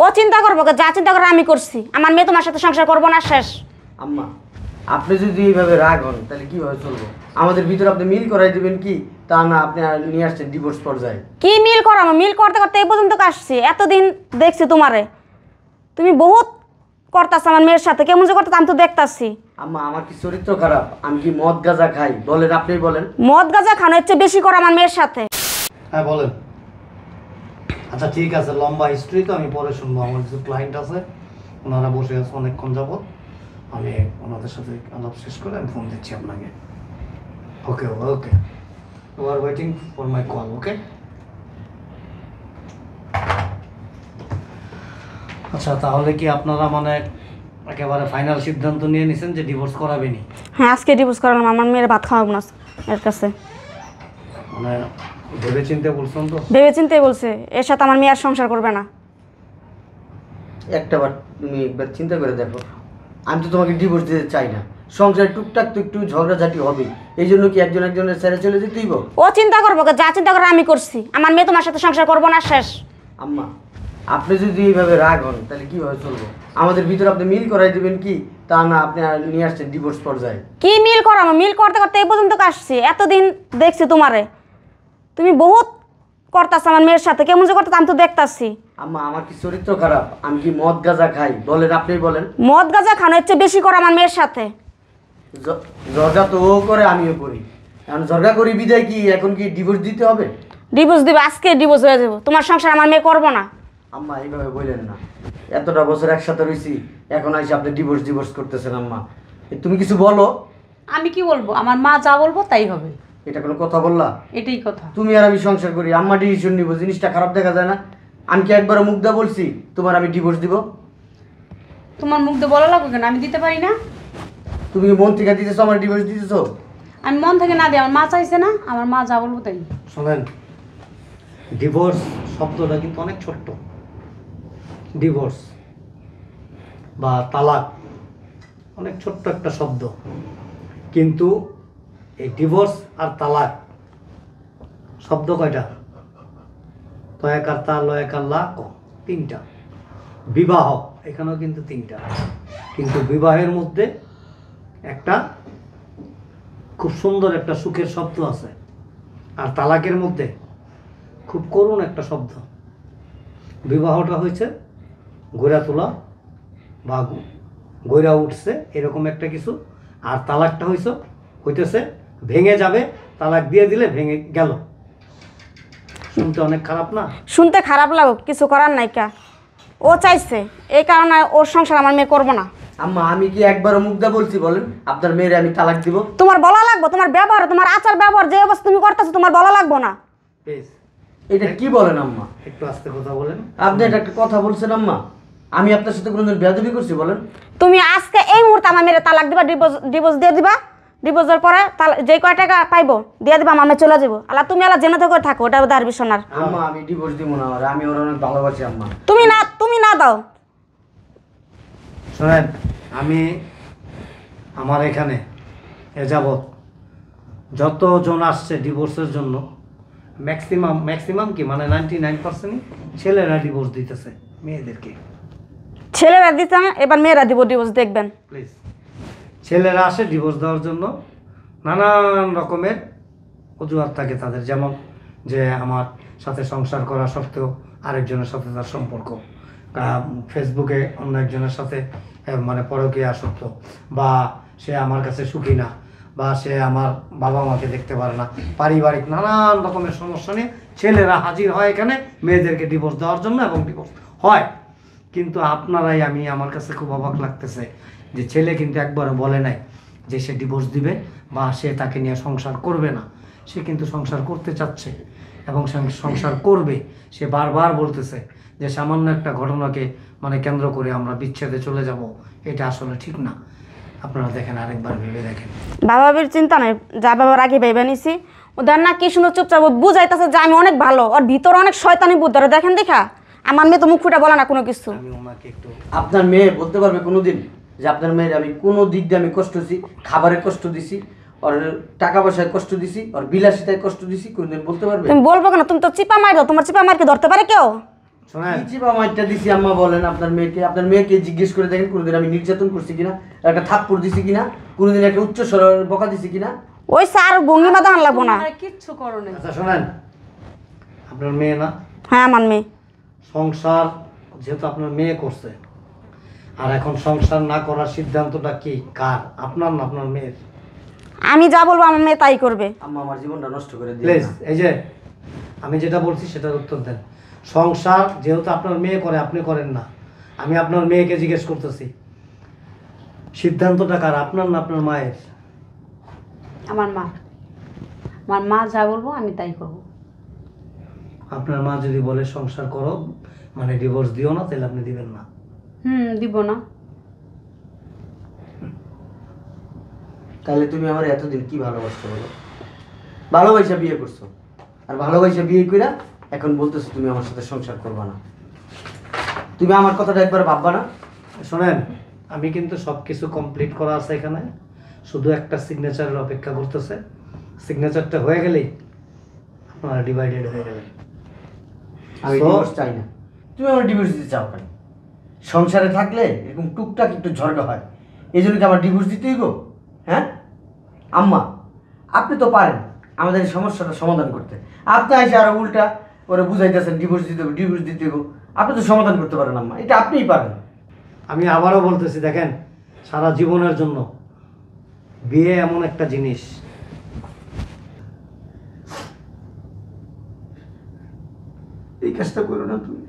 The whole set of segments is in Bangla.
ও চিন্তা করবো, যা চিন্তা করে আমি করছি। আমার মেয়ে তোমার সাথে সংসার করবো না, শেষ। আম্মা, আপনি যদি এইভাবে রাগ হন তাহলে কিভাবে চলবো? আমাদের ভিতরে আপনি মিল করাই দিবেন কি? তা না আপনি নিয়ে আসছেন ডিভোর্স পর্যায়ে। কি মিল করাবো? মিল করতে করতে এই পর্যন্ত আসছি। এতদিন দেখছি তোমারে, তুমি বহুত করতাছ আমার মেয়ের সাথে। কেমন যে করতে আমি তো দেখতাছি। আম্মা, আমার কি চরিত্র খারাপ? আমি কি মদ গাঁজা খাই? বলেন, আপনি বলেন। মদ গাঁজা খানো হচ্ছে বেশি করে আমার মেয়ের সাথে। হ্যাঁ বলেন। আচ্ছা ঠিক আছে, লম্বা হিস্ট্রি তো আমি পরে শুনবো। আমার কিছু ক্লায়েন্ট আছে, ওনারা বসে আছে অনেকক্ষণ যাবত। আমি ওনাদের সাথে আলাপ শেষ করে আমি ফোন দিচ্ছি আপনাকে। Okay okay, you are waiting for my call. Okay. আচ্ছা, তাহলে কি আপনারা মানে একেবারে ফাইনাল সিদ্ধান্ত নিয়ে নিছেন যে ডিভোর্স করাবেনি? হ্যাঁ, আজকে ডিভোর্স করালাম। আমার মেয়ের ভাত খাওয়াবো না এর কাছে। মানে ভেবে চিন্তে বলছেন তো? ভেবে চিন্তেই বলছে, এর সাথে আমার মেয়ে আর সংসার করবে না। একটাবার তুমি একবার চিন্তা করে দেখো, আমি তো তোমাকে ডিভোর্স দিতে চাই না। সংসারে টুকটাক তো একটু ঝগড়াঝাটি হবে, এই জন্য কি একজন একজনের ছেড়ে চলে যেতেই? ও চিন্তা করবো, যা চিন্তা করে আমি করছি। আমার মেয়ে তোমার সাথে সংসার করবো না, শেষ। আম্মা, আপনি যদি এইভাবে রাগ হন তাহলে কিভাবে চলবো? আমাদের ভিতরে আপনি মিল করাই দিবেন কি? তা না আপনি নিয়ে আসছেন ডিভোর্স পর্যায়ে। কি মিল করাবো? মিল করতে করতে এই পর্যন্ত আসছি। এতদিন দেখছি তোমারে, তুমি বহুত করতাছ আমার মেয়ের সাথে। কেমন যে করতে আমি তো দেখতাছি। আম্মা, আমার কি চরিত্র খারাপ? আমি কি মদ গাঁজা খাই? বলেন, আপনি বলেন। মদ গাঁজা খানো হচ্ছে বেশি করে আমার মেয়ের সাথে। ঝগড়া তো ও করে, আমিও করি। এখন ঝগড়া করি বিদায় কি এখন কি ডিভোর্স দিতে হবে? ডিভোর্স দিবে, আজকে ডিভোর্স হয়ে যাবো। তোমার সংসার আমার মেয়ে করবো না। আম্মা, এইভাবে বললেন না। এতটা বছর একসাথে রয়েছি, এখন আইসে আপনি ডিভোর্স করতেছেন। আম্মা, তুমি কিছু বলো। আমি কি বলবো? আমার মা যা বলবো তাই হবে। এটা কোনো কথা বললা? এটাই কথা। তুমি আর আমি সংসার করি, আম্মা ডিসিশন নিব, জিনিসটা খারাপ দেখা যায় না? আমি কি একবারও মুখ দা বলছি তোমার আমি ডিভোর্স দিব? তোমার মুখ দিয়ে বলা লাগবে কেন? আমি দিতে পারি না? তুমি কি মন থেকে দিতেছো, আমার ডিভোর্স দিতেছো? আমি মন থেকে না দিই, আমার মা চাইছে না, আমার মা যা বলবো তাই। শোনেন, ডিভোর্স শব্দটা কিন্তু অনেক ছোট্ট। ডিভোর্স বা তালাক অনেক ছোট্ট একটা শব্দ, কিন্তু এই ডিভোর্স আর তালাক শব্দ কয়টা? তয়াকার তা লয়াকার লা ক, তিনটা। বিবাহ এখানেও কিন্তু তিনটা, কিন্তু বিবাহের মধ্যে একটা খুব সুন্দর একটা সুখের শব্দ আছে, আর তালাকের মধ্যে খুব করুণ একটা শব্দ। বিবাহটা হয়েছে গড়া তোলা বা গড়া উঠছে এরকম একটা কিছু, আর তালাকটা হইতেছে ভেঙে যাবে, তালাক দিয়ে দিলে ভেঙে গেল। শুনতে অনেক খারাপ না? শুনতে খারাপ লাগুক, কিছু করার নাই। কা ও চাইছে, এই কারণে ওর সংসার আমার মেয়ে করবো না। আম্মা, আমি কি একবারও মুখ দা বলছি বলেন আপনার মেয়ের আমি তালাক দিব? তোমার বলা লাগবো, তোমার ব্যবহার, তোমার আচার ব্যবহার যে অবস্থা তুমি করতেছো, তোমার বলা লাগবো না। প্লিজ এটা কি বলেন আম্মা? একটু আস্তে কথা বলেন। আপনি এটা একটা কথা বলছেন আম্মা? আমি আপনার সাথে কোনোদিন বেয়াদবি করছি বলেন? তুমি আজকে এই মুহূর্তে আমার মেয়ের তালাক দিবা, ডিভোর্স দিয়ে দিবা। ডিভোর্সের পরে যে কয় টাকা পাইবো দিয়ে দিবা, আমার মেয়ে চলে যাবো। আল্লাহ তুমি আল্লাহ জেনে করে থাকো, ওটা দাঁড় বিছনার। আম্মা, আমি ডিভোর্স দিব না, আমি ওর অনেক ভালোবাসি আম্মা। তুমি না দাও। শোনেন, আমি আমার এখানে এ যাবৎ যতজন আসছে ডিভোর্সের জন্য, ম্যাক্সিমাম কি মানে 99% ছেলেরা ডিভোর্স দিতেছে মেয়েদেরকে। ছেলেরা দিতে এবার মেয়েরা দিব ডিভোর্স, দেখবেন। প্লিজ, ছেলেরা আসে ডিভোর্স দেওয়ার জন্য, নানান রকমের অজুহাত থাকে তাদের, যেমন যে আমার সাথে সংসার করা সত্ত্বেও আরেকজনের সাথে তার সম্পর্ক, ফেসবুকে অন্য একজনের সাথে মানে পরকীয়া আসক্ত, বা সে আমার কাছে সুখী না, বা সে আমার বাবা মাকে দেখতে পারে না, পারিবারিক নানান রকমের সমস্যা নিয়ে ছেলেরা হাজির হয় এখানে মেয়েদেরকে ডিভোর্স দেওয়ার জন্য, এবং ডিভোর্স হয়। কিন্তু আপনারাই, আমার কাছে খুব অবাক লাগতেছে যে ছেলে কিন্তু একবারও বলে নাই যে সে ডিভোর্স দিবে বা সে তাকে নিয়ে সংসার করবে না। সে কিন্তু সংসার করতে চাচ্ছে এবং সংসার করবে। সে বারবার বলতেছে যে সামান্য একটা ঘটনাকে মানে কেন্দ্র করে আমরা বিচ্ছেদে চলে যাব, এটা আসলে ঠিক না। আপনারা দেখেন, আরেকবার ভেবে দেখেন। বাবার চিন্তা নাই, যা বাবার আগে ভেবে নিছি। ওদের না কি সুন্দর চুপচাপ বুঝাইতেছে যে আমি অনেক ভালো, ওর ভিতরে অনেক শয়তানি বুদ্ধ। দেখেন দেখা, আমার মেয়ে তো মুখ ফুটা বলে না কোনো কিছু। আমি ওনাকে একটু, আপনার মেয়ে বলতে পারবে কোনোদিন যে আপনার মেয়ের আমি কোনো দিক দিয়ে আমি কষ্ট দিছি? খাবারে কষ্ট দিছি, ওর টাকা পয়সায় কষ্ট দিছি, ওর বিলাসিতায় কষ্ট দিছি, কোনদিন বলতে পারবে? তুমি বলবো কেন? তুমি তো চিপা মার দাও, তোমার চিপা মারকে ধরতে পারে কেউ? শোনেন, কি চিপা মাইরটা দিছি আম্মা বলেন? আপনার মেয়েকে জিজ্ঞেস করে দেখেন কোনোদিন আমি নির্যাতন করছি কিনা, একটা থাপ্পড় দিছি কিনা, কোনোদিন একটা উচ্চ স্বর বকা দিছি কিনা? ওই স্যার ভঙ্গিমা দাঁড়ান লাগবো না। তোমার কিচ্ছু করো নাই। আচ্ছা শোনেন, আপনার মেয়ে না, হ্যাঁ আমার মেয়ে। সংসার যেহেতু আপনার মেয়ে করছে, আর এখন সংসার না করার সিদ্ধান্তটা কি কার, আপনার না আপনার মেয়ের? আমি যা বলবো আমার মেয়ে তাই করবে। আম্মা আমার জীবনটা নষ্ট করে দিয়ে প্লিজ এই যে আমি যেটা বলছি সেটার উত্তর দেন। সংসার যেহেতু আপনার মেয়ে করে, আপনি করেন না, আমি আপনার মেয়েকে জিজ্ঞেস করতেছি, সিদ্ধান্তটা কার, আপনার না আপনার মায়ের? আমার মা, আমার মা যা বলবো আমি তাই করব। আপনার মা যদি বলে সংসার করো, মানে ডিভোর্স দিও না, তাহলে আপনি দিবেন না? দিব না। তাহলে তুমি আমার এতদিন কি ভালোবাসছো বলো? ভালোবাসা বিয়ে করছো, আর ভালোবাসা বিয়ে কইরা এখন বলতেছো তুমি আমার সাথে সংসার করবা না। তুমি আমার কথাটা একবার ভাববা না? শোনেন, আমি কিন্তু সব কিছু কমপ্লিট করা আছে এখানে, শুধু একটা সিগনেচারের অপেক্ষা করতেছে। সিগনেচারটা হয়ে গেলেই আপনারা ডিভাইডেড হয়ে যাবেন। আমি So- ডিভোর্স চাই না। তুমি আমার ডিভোর্স দিতে চাও কেন? সংসারে থাকলে এরকম টুকটাক একটু ঝগড়া হয়, এই জন্য কি আমার ডিভোর্স দিতেই গো? হ্যাঁ আম্মা, আপনি তো পারেন আমাদের এই সমস্যাটা সমাধান করতে। আপনি এসে আরো উল্টা ওরা বুঝাইতেছেন ডিভোর্স দিতে হবে, ডিভোর্স দিতে গো। আপনি তো সমাধান করতে পারেন আম্মা, এটা আপনিই পারেন। আমি আবারও বলতেছি, দেখেন, সারা জীবনের জন্য বিয়ে এমন একটা জিনিস, এই কাজটা করো না তুমি।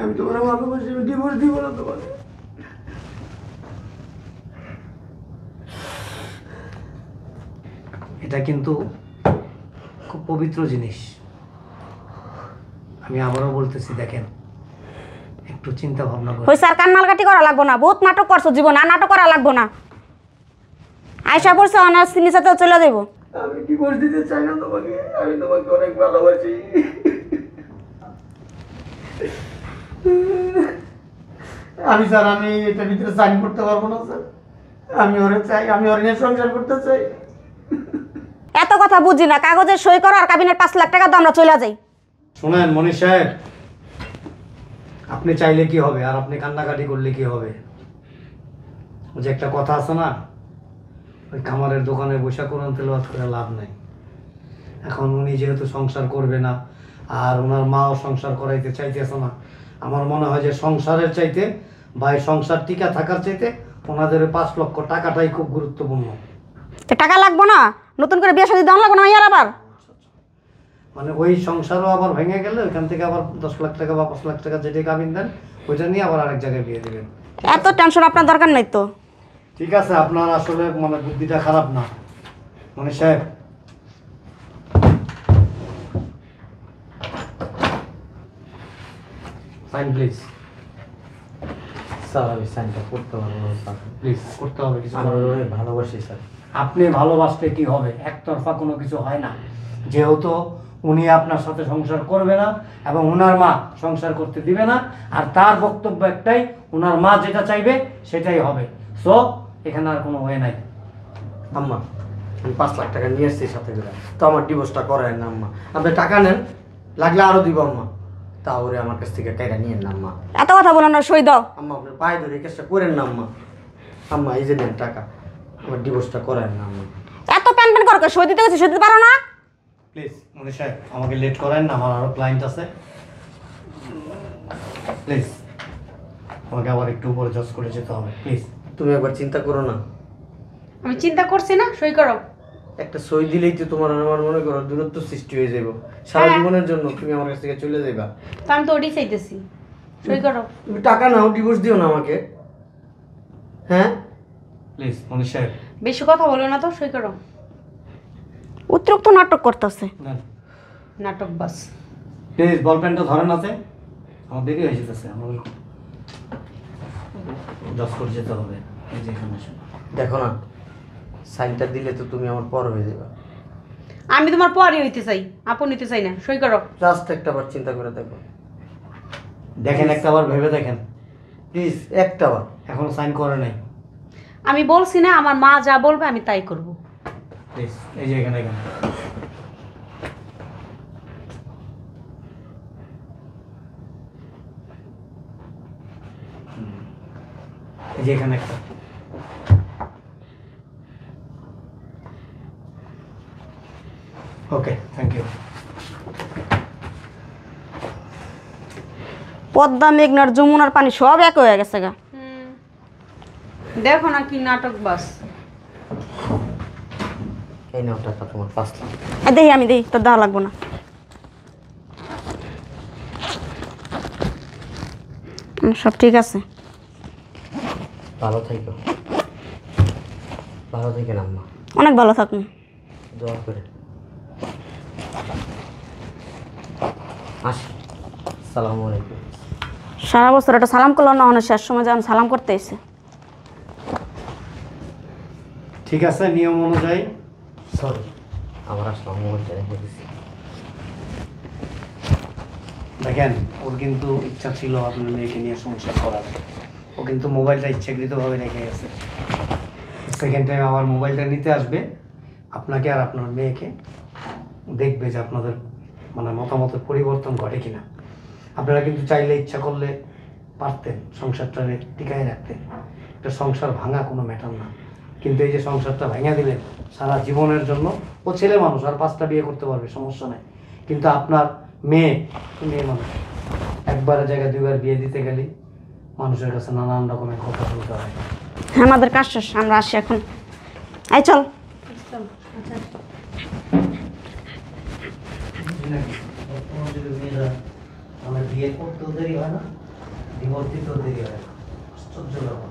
আমি তোমার ভালোবাসি, আমি ডিভোর্স দিব না তোমার। এটা কিন্তু খুব পবিত্র জিনিস। আমি আবারও বলতেছি, দেখেন, একটু চিন্তা ভাবনা করে। ওই স্যার কান্নালকাটি করা লাগবো না, বহুত নাটক করছো জীবন, আর নাটক করা লাগবো না। আয়সা পড়ছে অনার সিনিসাতে চলে দেবো। আমি ডিভোর্স দিতে চাই না তোমাকে, আমি তোমাকে অনেক ভালোবাসি। আমি এটার ভিতরে সাইন করতে পারবো না স্যার। আমি ওরে চাই, আমি ওরে নিয়ে সংসার করতে চাই। এত কথা বুঝি না, কাগজে সই করো আর কাবিনের 5 লাখ টাকা দাও, আমরা চলে যাই। শোনেন মনীষ সাহেব, আপনি চাইলে কি হবে আর আপনি কান্নাকাটি করলে কি হবে? ওই যে একটা কথা আছে না, ওই খামারের দোকানে বসে কোরআন তেলাওয়াত করে লাভ নাই। এখন উনি যেহেতু সংসার করবে না, আর ওনার মাও সংসার করাইতে চাইতেছে না, আমার মনে হয় যে সংসারের চাইতে বা এই সংসার টিকা থাকার চাইতে ওনাদের 5 লক্ষ টাকাটাই খুব গুরুত্বপূর্ণ। তো টাকা লাগবো না, নতুন করে বিয়ে শাদী দেওয়া লাগবো না ইয়ার আবার। মানে ওই সংসারও আবার ভেঙে গেলে ওইখান থেকে আবার 10 লাখ টাকা বা 5 লাখ টাকা যেটা কাবিন দেন, ওইটা নিয়ে আবার আরেক জায়গায় বিয়ে দেবেন। এত টেনশন আপনার দরকার নাই তো। ঠিক আছে, আপনার আসলে মানে বুদ্ধিটা খারাপ না মনীষ সাহেব। Sign please. স্যার আমি সাইনটা করতে পারবো না স্যার। প্লিজ করতে হবে কিছু। আমি ওরে অনেক ভালোবাসি স্যার। আপনি ভালোবাসলে কি হবে? একতরফা কোনো কিছু হয় না। যেহেতু উনি আপনার সাথে সংসার করবে না এবং ওনার মা সংসার করতে দিবে না, আর তার বক্তব্য একটাই, ওনার মা যেটা চাইবে সেটাই হবে। সো এখানে আর কোনো ওয়ে নাই। আম্মা, আমি 5 লাখ টাকা নিয়ে এসেছি সাথে করে, তো আমার ডিভোর্সটা করায় না আম্মা। আপনি টাকা নেন, লাগলে আরো দিব আম্মা, তা ওরে আমার কাছ থেকে টাকা নিয়ে না আম্মা। এত কথা বলো না, সই দাও। আম্মা আপনার পায়ে ধরে এই কাজটা করেন না আম্মা। আম্মা এই যে নেন টাকা, আমার ডিভোর্সটা করায় না আম্মা। এত প্যান প্যান করো, সই দিতে গেছি, সই দিতে পারো না? প্লিজ মনীষ সাহেব, আমাকে লেট করেন না, আমার আরও ক্লায়েন্ট আছে। প্লিজ আমাকে আবার একটু উপরে জজ করে যেতে হবে, প্লিজ। তুমি একবার চিন্তা করো না, আমি চিন্তা করছি না, সই করো। একটা সই দিলেই তো তোমার আর আমার মনে করো দূরত্ব সৃষ্টি হয়ে যাবে সারা হ্যাঁ। জীবনের জন্য। তুমি আমার কাছ থেকে চলে যাবা। তো আমি তো ওটাই চাইতেছি, সই করো। তুমি টাকা নাও, ডিভোর্স দিও না আমাকে। হ্যাঁ প্লিজ মনীষ সাহেব বেশি কথা বলো না তো, সই করো। অতিরিক্ত নাটক করতেছে। নেন নাটক বাস। প্লিজ, বল পেনটা ধরেন আছে, আমার দেরি হয়ে যেতেছে, আমার জজ করে যেতে হবে। এই যে এখানে আসুন। দেখো না, সাইনটা দিলে তো তুমি আমার পর হয়ে যাবে। আমি তোমার পরই হইতে চাই, আপন হইতে চাই না, সই করো। জাস্ট একটা বার চিন্তা করে দেখো দেখেন, একটা বার ভেবে দেখেন প্লিজ, একটা বার। এখনো সাইন করে নাই। আমি বলছি না, আমার মা যা বলবে আমি তাই করব। প্লিজ, এই যে এখানে এখানে এই যে এখানে একটা। ওকে, থ্যাংক ইউ। পদ্মা মেঘনার যমুনার পানি সব এক হয়ে গেছে গা। দেখো না কি নাটক বাস। এই নাও টাকা তোমার 5 লাখ। দেখি আমি দিই, তোর দেওয়া লাগবো না। সব ঠিক আছে। ভালো থাকো, ভালো থেকেন আম্মা, অনেক ভালো থাকুন। দোয়া করে আসি। আসসালামু আলাইকুম। সারা বছর একটা সালাম করলো না, অনেক শেষ সময় যখন সালাম করতে এসে। ঠিক আছে, নিয়ম অনুযায়ী। সরি, আমার আসলে মোবাইলটা রেখে দিছি। দেখেন, ওর কিন্তু ইচ্ছা ছিল আপনার মেয়েকে নিয়ে সংসার করার। ও কিন্তু মোবাইলটা ইচ্ছাকৃতভাবে রেখে গেছে। সেকেন্ড টাইম আবার মোবাইলটা নিতে আসবে, আপনাকে আর আপনার মেয়েকে দেখবে যে আপনাদের মানে মতামতের পরিবর্তন ঘটে কিনা। আপনারা কিন্তু চাইলে ইচ্ছা করলে পারতেন সংসারটা টিকায় রাখতে। একটা সংসার ভাঙা কোনো ম্যাটার না, কিন্তু এই যে সংসারটা ভেঙে দিলেন সারা জীবনের জন্য। ও ছেলে মানুষ, আর 5টা বিয়ে করতে পারবে, সমস্যা নেই। কিন্তু আপনার মেয়ে মানুষ, একবারের জায়গায় 2বার বিয়ে দিতে গেলে মানুষের কাছে নানান রকমের কথা শুনতে হয়। হ্যাঁ, আমাদের কাজ শেষ, আমরা আসি এখন। এই চল। বিয়ে করতেও দেরি হয় না, ডিভোর্স দিতেও দেরি হয় না। আশ্চর্য ব্যাপার।